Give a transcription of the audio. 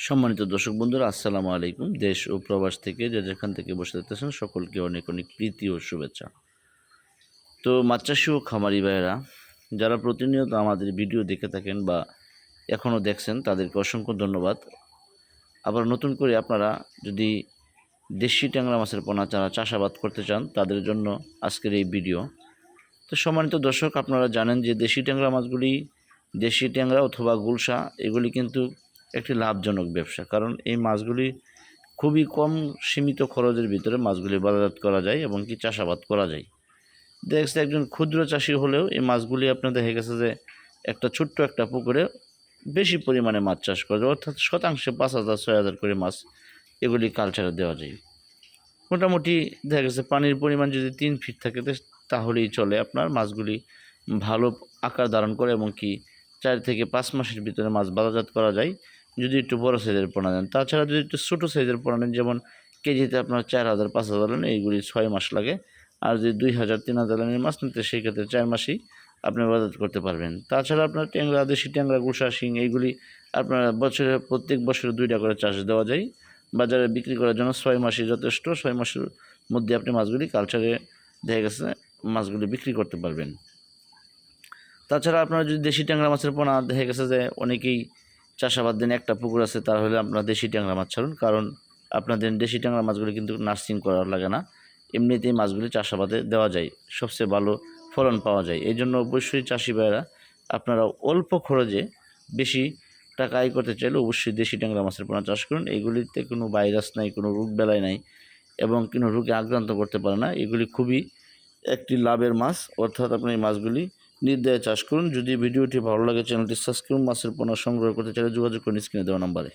সম্মানিত দর্শক বন্ধুরা, আসসালামু আলাইকুম। দেশ ও প্রবাস থেকে যে যেখান থেকে বসে দেখতেছেন সকলকে অনেক অনেক প্রীতি ও শুভেচ্ছা। তো মাছ চাষি ও খামারি ভাইয়েরা যারা প্রতিনিয়ত আমাদের ভিডিও দেখে থাকেন বা এখনও দেখছেন তাদেরকে অসংখ্য ধন্যবাদ। আবার নতুন করে আপনারা যদি দেশি ট্যাংরা মাছের পোনা যারা চাষাবাদ করতে চান তাদের জন্য আজকের এই ভিডিও। তো সম্মানিত দর্শক, আপনারা জানেন যে দেশি ট্যাংরা মাছগুলি, দেশি ট্যাংরা অথবা গুলশা, এগুলি কিন্তু একটি লাভজনক ব্যবসা। কারণ এই মাছগুলি খুবই কম সীমিত খরচের ভিতরে মাছগুলি বাজারজাত করা যায় এবং কি চাষাবাদ করা যায়। দেখা গেছে একজন ক্ষুদ্র চাষি হলেও এই মাছগুলি আপনার দেখা গেছে যে একটা ছোট্ট একটা পুকুরে বেশি পরিমাণে মাছ চাষ করা যায়, অর্থাৎ শতাংশে 5,000-6,000 করে মাছ এগুলি কালচারে দেওয়া যায়। মোটামুটি দেখা গেছে পানির পরিমাণ যদি 3 ফিট থাকে তাহলেই চলে, আপনার মাছগুলি ভালো আকার ধারণ করে এবং কি 4 থেকে 5 মাসের ভিতরে মাছ বাজারজাত করা যায় যদি একটু বড় সাইজের পোনা নেন। তাছাড়া যদি একটু ছোটো সাইজের পোনা নেন, যেমন কেজিতে আপনার 4,000-5,000 নেন, এইগুলি 6 মাস লাগে। আর যদি 2,000-3,000 রানের মাছ নিতে সেক্ষেত্রে 4 মাসেই আপনি বাজারজাত করতে পারবেন। তাছাড়া আপনার ট্যাংরা, দেশি ট্যাংরা, গুলশা, শিং এইগুলি আপনার প্রত্যেক বছরে 2টা করে চাষ দেওয়া যায়। বাজারে বিক্রি করার জন্য 6 মাসই যথেষ্ট। 6 মাসের মধ্যে আপনি মাছগুলি কালচারে দেখা গেছে মাছগুলি বিক্রি করতে পারবেন। তাছাড়া আপনারা যদি দেশি ট্যাংরা মাছের পোনা দেখা গেছে যে অনেকেই চাষাবাদ দেন, একটা পুকুর আছে, তাহলে আপনারা দেশি ট্যাংরা মাছ ছাড়ুন। কারণ আপনাদের দেশি ট্যাংরা মাছগুলি কিন্তু নার্সিং করা লাগে না, এমনিতেই মাছগুলি চাষাবাদে দেওয়া যায়, সবচেয়ে ভালো ফলন পাওয়া যায়। এই জন্য অবশ্যই চাষি ভাইয়েরা আপনারা অল্প খরচে বেশি টাকা আয় করতে চাইলে অবশ্যই দেশি ট্যাংরা মাছের পোনা চাষ করুন। এগুলিতে কোনো ভাইরাস নাই, কোনো রোগ বেলায় নাই এবং কোনো রোগে আক্রান্ত করতে পারে না। এগুলি খুবই একটি লাভের মাছ, অর্থাৎ আপনি এই মাছগুলি নির্দ্বিধায় চাষ করুন। যদি ভিডিওটি ভালো লাগে চ্যানেলটি সাবস্ক্রাইব, মাছের পোনা সংগ্রহ করতে চাইলে যোগাযোগ করুন স্ক্রিনে দেওয়া নম্বরে।